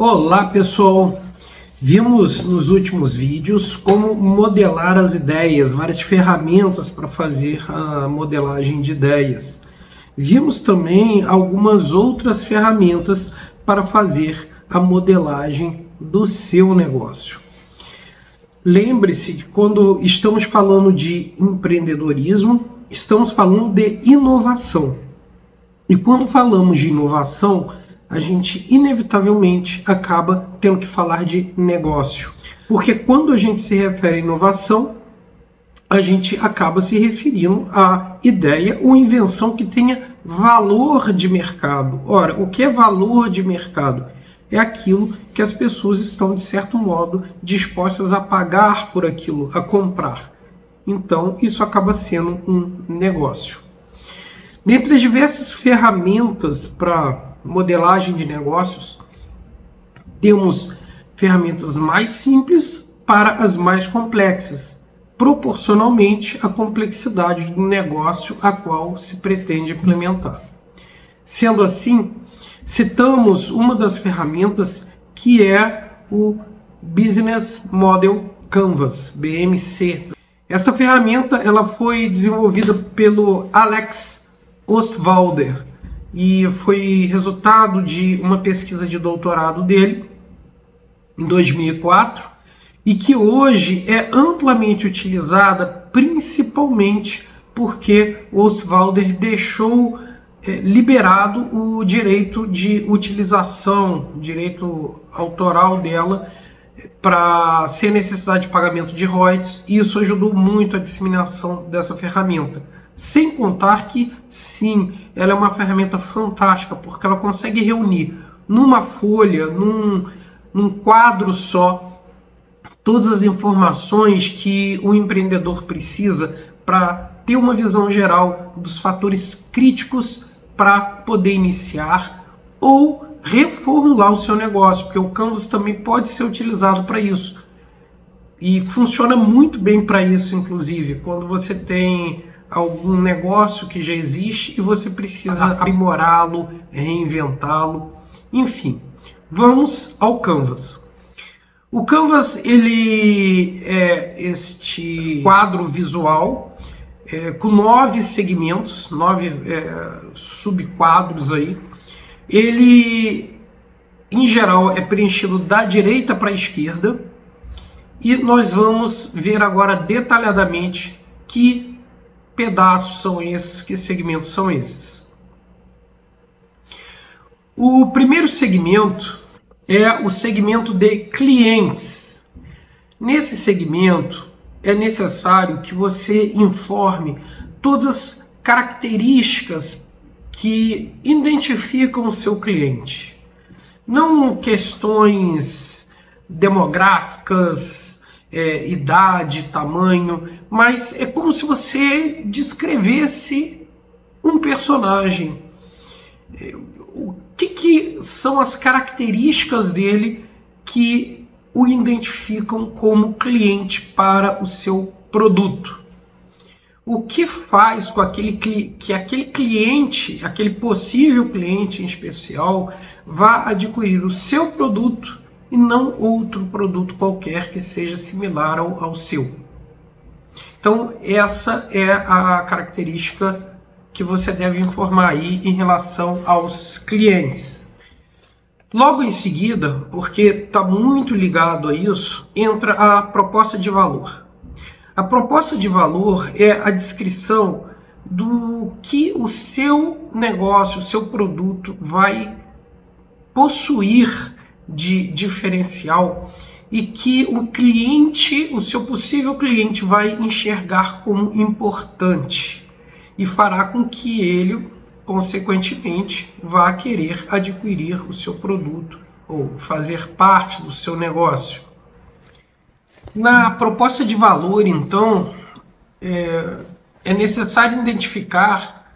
Olá pessoal, vimos nos últimos vídeos como modelar as ideias, várias ferramentas para fazer a modelagem de ideias. Vimos também algumas outras ferramentas para fazer a modelagem do seu negócio. Lembre-se que quando estamos falando de empreendedorismo, estamos falando de inovação. E quando falamos de inovação, a gente inevitavelmente acaba tendo que falar de negócio. Porque quando a gente se refere à inovação, a gente acaba se referindo à ideia ou invenção que tenha valor de mercado. Ora, o que é valor de mercado? É aquilo que as pessoas estão, de certo modo, dispostas a pagar por aquilo, a comprar. Então, isso acaba sendo um negócio. Dentre as diversas ferramentas para modelagem de negócios, temos ferramentas mais simples para as mais complexas, proporcionalmente à complexidade do negócio a qual se pretende implementar. Sendo assim, citamos uma das ferramentas que é o Business Model Canvas, BMC. Essa ferramenta ela foi desenvolvida pelo Alex Osterwalder e foi resultado de uma pesquisa de doutorado dele em 2004 e que hoje é amplamente utilizada, principalmente porque Osterwalder deixou liberado o direito de utilização, direito autoral dela, para sem necessidade de pagamento de royalties, e isso ajudou muito a disseminação dessa ferramenta. Sem contar que, sim, ela é uma ferramenta fantástica, porque ela consegue reunir numa folha, num quadro só, todas as informações que o empreendedor precisa para ter uma visão geral dos fatores críticos para poder iniciar ou reformular o seu negócio, porque o Canvas também pode ser utilizado para isso. E funciona muito bem para isso, inclusive, quando você tem algum negócio que já existe e você precisa aprimorá-lo, reinventá-lo, enfim. Vamos ao Canvas. O Canvas ele é este quadro visual com 9 segmentos, 9 subquadros aí. Ele, em geral, é preenchido da direita para a esquerda e nós vamos ver agora detalhadamente que pedaços são esses, que segmentos são esses. O primeiro segmento é o segmento de clientes. Nesse segmento é necessário que você informe todas as características que identificam o seu cliente. Não questões demográficas, idade, tamanho, mas é como se você descrevesse um personagem. O que são as características dele que o identificam como cliente para o seu produto? O que faz com que aquele cliente, aquele possível cliente em especial, vá adquirir o seu produto e não outro produto qualquer que seja similar ao seu? Então, essa é a característica que você deve informar aí em relação aos clientes. Logo em seguida, porque está muito ligado a isso, entra a proposta de valor. A proposta de valor é a descrição do que o seu negócio, o seu produto vai possuir de diferencial e que o cliente, o seu possível cliente, vai enxergar como importante e fará com que ele, consequentemente, vá querer adquirir o seu produto ou fazer parte do seu negócio. Na proposta de valor, então, é necessário identificar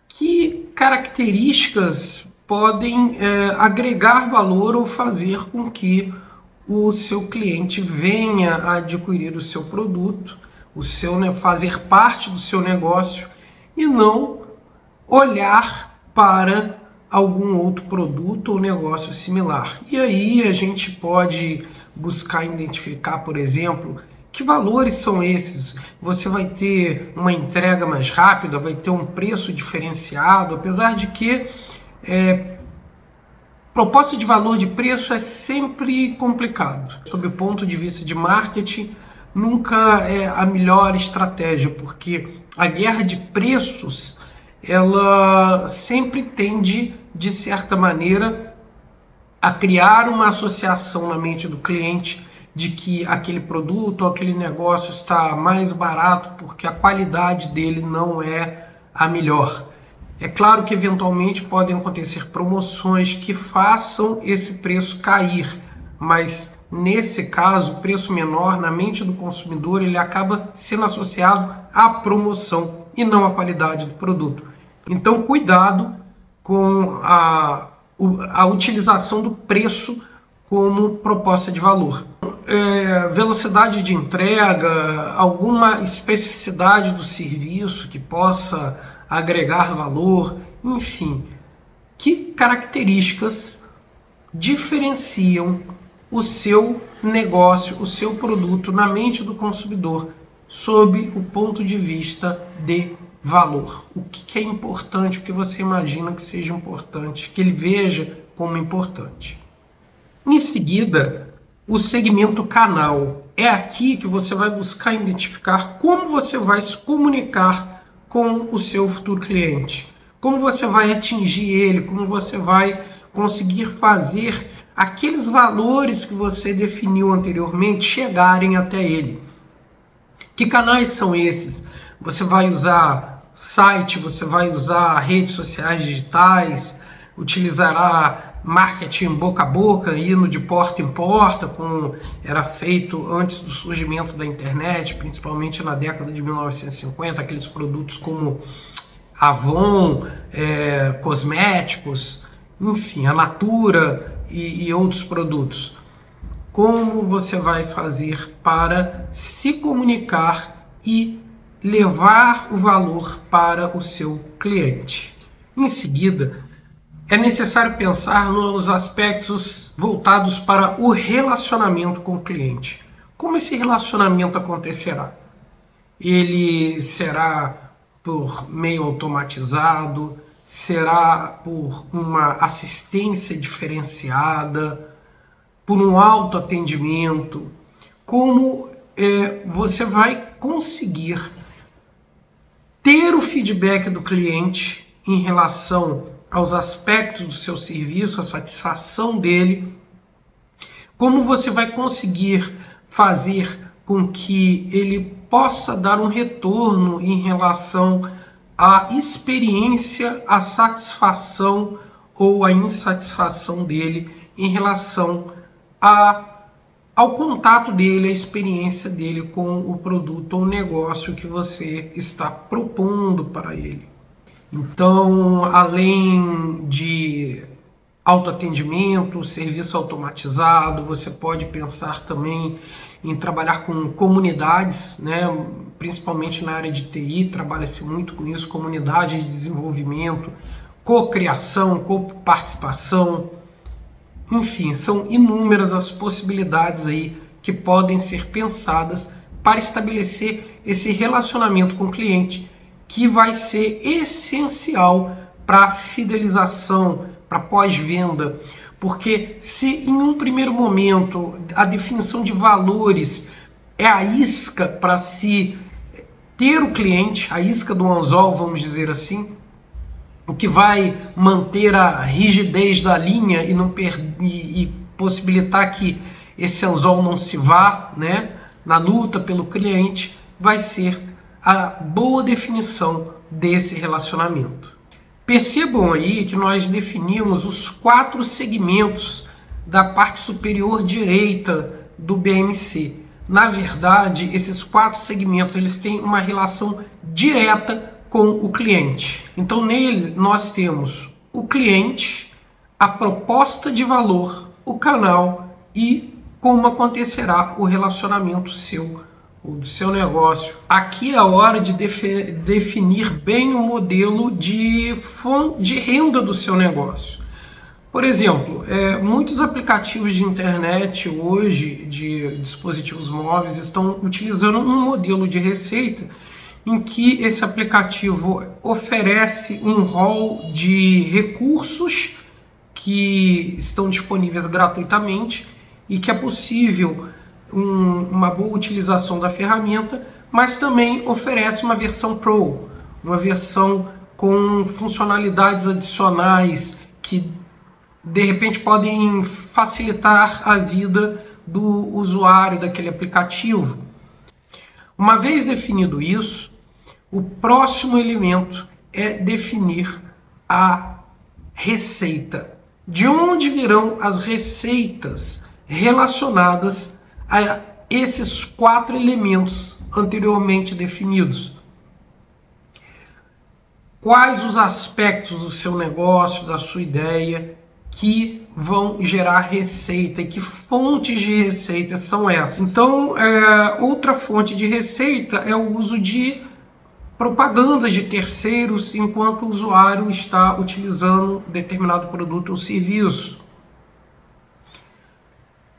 que características podem agregar valor ou fazer com que o seu cliente venha a adquirir o seu produto, fazer parte do seu negócio e não olhar para algum outro produto ou negócio similar. E aí a gente pode buscar identificar, por exemplo, que valores são esses. Você vai ter uma entrega mais rápida, vai ter um preço diferenciado, apesar de que proposta de valor de preço é sempre complicado. Sob o ponto de vista de marketing, nunca é a melhor estratégia, porque a guerra de preços ela sempre tende, de certa maneira, a criar uma associação na mente do cliente de que aquele produto ou aquele negócio está mais barato porque a qualidade dele não é a melhor. É claro que eventualmente podem acontecer promoções que façam esse preço cair, mas nesse caso, o preço menor na mente do consumidor ele acaba sendo associado à promoção e não à qualidade do produto. Então, cuidado com a utilização do preço como proposta de valor. Velocidade de entrega, alguma especificidade do serviço que possa agregar valor, enfim, que características diferenciam o seu negócio, o seu produto na mente do consumidor sob o ponto de vista de valor. O que é importante, o que você imagina que seja importante, que ele veja como importante. Em seguida, o segmento canal. É aqui que você vai buscar identificar como você vai se comunicar com o seu futuro cliente, como você vai atingir ele, como você vai conseguir fazer aqueles valores que você definiu anteriormente chegarem até ele. Que canais são esses? Você vai usar site, você vai usar redes sociais digitais, utilizará marketing boca a boca, indo de porta em porta, como era feito antes do surgimento da internet, principalmente na década de 1950, aqueles produtos como Avon, cosméticos, enfim, a Natura e outros produtos. Como você vai fazer para se comunicar e levar o valor para o seu cliente? Em seguida, é necessário pensar nos aspectos voltados para o relacionamento com o cliente. Como esse relacionamento acontecerá? Ele será por meio automatizado? Será por uma assistência diferenciada? Por um autoatendimento? Como você vai conseguir ter o feedback do cliente em relação aos aspectos do seu serviço, a satisfação dele, como você vai conseguir fazer com que ele possa dar um retorno em relação à experiência, à satisfação ou à insatisfação dele em relação ao contato dele, à experiência dele com o produto ou negócio que você está propondo para ele. Então, além de autoatendimento, serviço automatizado, você pode pensar também em trabalhar com comunidades, né? Principalmente na área de TI, trabalha-se muito com isso, comunidade de desenvolvimento, cocriação, coparticipação, enfim, são inúmeras as possibilidades aí que podem ser pensadas para estabelecer esse relacionamento com o cliente, que vai ser essencial para a fidelização, para pós-venda. Porque se em um primeiro momento a definição de valores é a isca para se ter o cliente, a isca do anzol, vamos dizer assim, o que vai manter a rigidez da linha e possibilitar que esse anzol não se vá, né, na luta pelo cliente, vai ser a boa definição desse relacionamento. Percebam aí que nós definimos os 4 segmentos da parte superior direita do BMC. Na verdade, esses 4 segmentos eles têm uma relação direta com o cliente. Então, nele nós temos o cliente, a proposta de valor, o canal e como acontecerá o relacionamento seu ou do seu negócio. Aqui é a hora de definir bem o modelo de renda do seu negócio. Por exemplo, muitos aplicativos de internet hoje, de dispositivos móveis, estão utilizando um modelo de receita em que esse aplicativo oferece um rol de recursos que estão disponíveis gratuitamente e que é possível uma boa utilização da ferramenta, mas também oferece uma versão Pro, uma versão com funcionalidades adicionais que de repente podem facilitar a vida do usuário daquele aplicativo. Uma vez definido isso, o próximo elemento é definir a receita. De onde virão as receitas relacionadas a esses 4 elementos anteriormente definidos? Quais os aspectos do seu negócio, da sua ideia, que vão gerar receita e que fontes de receita são essas? Então, outra fonte de receita é o uso de propaganda de terceiros enquanto o usuário está utilizando determinado produto ou serviço.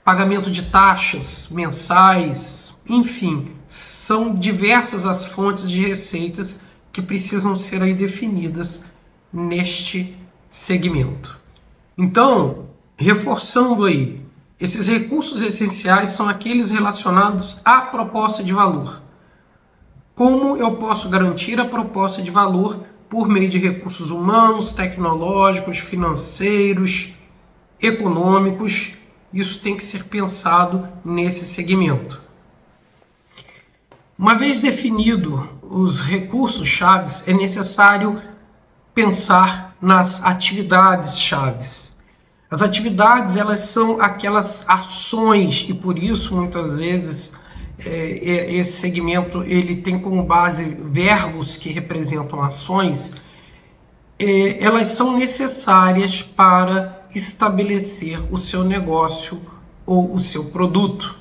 Pagamento de taxas mensais, enfim, são diversas as fontes de receitas que precisam ser aí definidas neste segmento. Então, reforçando aí, esses recursos essenciais são aqueles relacionados à proposta de valor. Como eu posso garantir a proposta de valor por meio de recursos humanos, tecnológicos, financeiros, econômicos? Isso tem que ser pensado nesse segmento. Uma vez definido os recursos chaves, é necessário pensar nas atividades chaves. As atividades, elas são aquelas ações, e por isso muitas vezes esse segmento ele tem como base verbos que representam ações. Elas são necessárias para estabelecer o seu negócio ou o seu produto.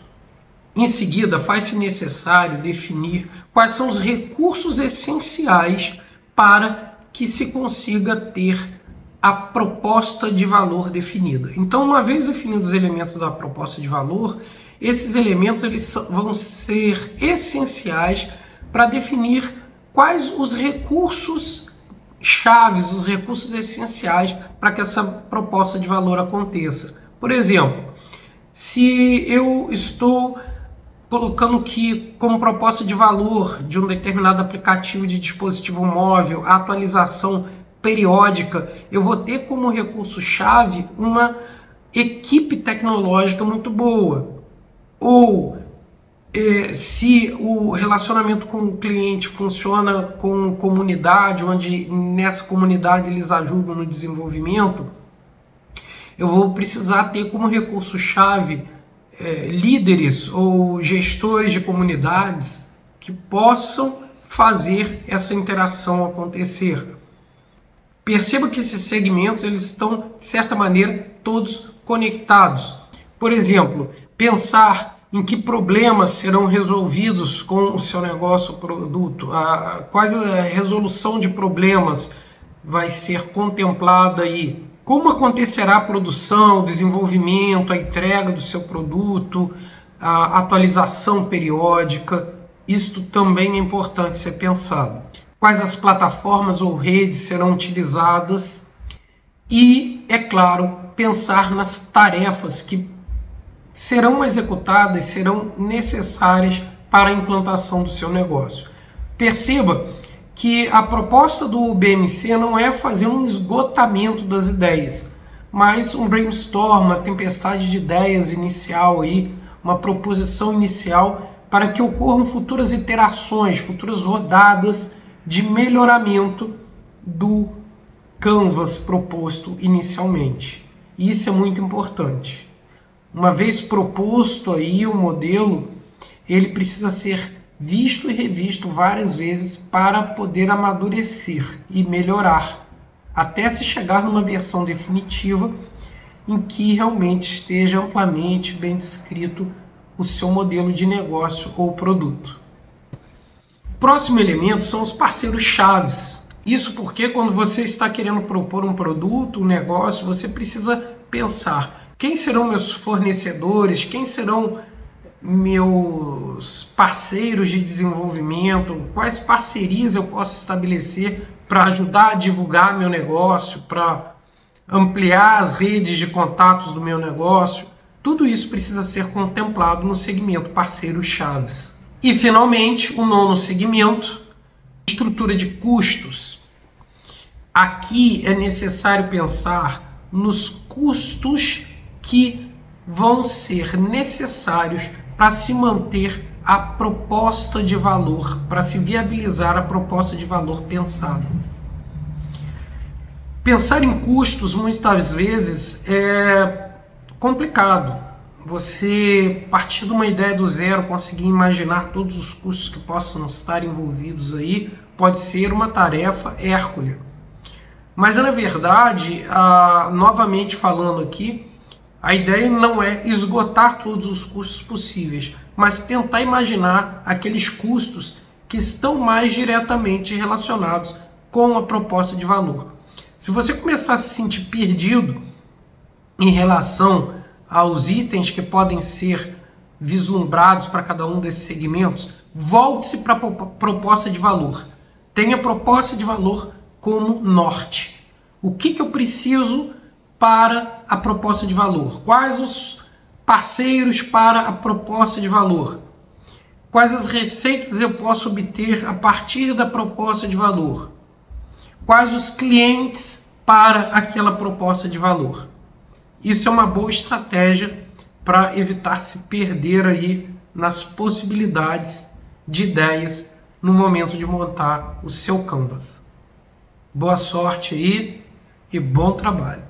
Em seguida, faz-se necessário definir quais são os recursos essenciais para que se consiga ter a proposta de valor definida. Então, uma vez definidos os elementos da proposta de valor, esses elementos vão ser essenciais para definir quais os recursos chaves, os recursos essenciais para que essa proposta de valor aconteça. Por exemplo, se eu estou colocando que como proposta de valor de um determinado aplicativo de dispositivo móvel, a atualização periódica, eu vou ter como recurso-chave uma equipe tecnológica muito boa. Ou se o relacionamento com o cliente funciona com comunidade, onde nessa comunidade eles ajudam no desenvolvimento, eu vou precisar ter como recurso-chave líderes ou gestores de comunidades que possam fazer essa interação acontecer. Perceba que esses segmentos eles estão, de certa maneira, todos conectados. Por exemplo, pensar em que problemas serão resolvidos com o seu negócio ou produto, quais a resolução de problemas vai ser contemplada aí, como acontecerá a produção, o desenvolvimento, a entrega do seu produto, a atualização periódica, isso também é importante ser pensado. Quais as plataformas ou redes serão utilizadas e, é claro, pensar nas tarefas que serão executadas, serão necessárias para a implantação do seu negócio. Perceba que a proposta do BMC não é fazer um esgotamento das ideias, mas um brainstorm, uma tempestade de ideias inicial, aí, uma proposição inicial para que ocorram futuras iterações, futuras rodadas de melhoramento do canvas proposto inicialmente. Isso é muito importante. Uma vez proposto aí o modelo, ele precisa ser visto e revisto várias vezes para poder amadurecer e melhorar, até se chegar numa versão definitiva em que realmente esteja amplamente bem descrito o seu modelo de negócio ou produto. Próximo elemento são os parceiros chaves. Isso porque quando você está querendo propor um produto, um negócio, você precisa pensar: quem serão meus fornecedores, quem serão meus parceiros de desenvolvimento, quais parcerias eu posso estabelecer para ajudar a divulgar meu negócio, para ampliar as redes de contatos do meu negócio. Tudo isso precisa ser contemplado no segmento parceiros chaves. E finalmente, o nono segmento, estrutura de custos. Aqui é necessário pensar nos custos que vão ser necessários para se manter a proposta de valor, para se viabilizar a proposta de valor pensada. Pensar em custos muitas vezes é complicado. Você partir de uma ideia do zero, conseguir imaginar todos os custos que possam estar envolvidos aí, pode ser uma tarefa hércule. Mas na verdade, novamente falando aqui, a ideia não é esgotar todos os custos possíveis, mas tentar imaginar aqueles custos que estão mais diretamente relacionados com a proposta de valor. Se você começar a se sentir perdido em relação aos itens que podem ser vislumbrados para cada um desses segmentos, volte-se para a proposta de valor. Tenha a proposta de valor como norte. O que eu preciso para a proposta de valor? Quais os parceiros para a proposta de valor? Quais as receitas eu posso obter a partir da proposta de valor? Quais os clientes para aquela proposta de valor? Isso é uma boa estratégia para evitar se perder aí nas possibilidades de ideias no momento de montar o seu canvas. Boa sorte aí e bom trabalho!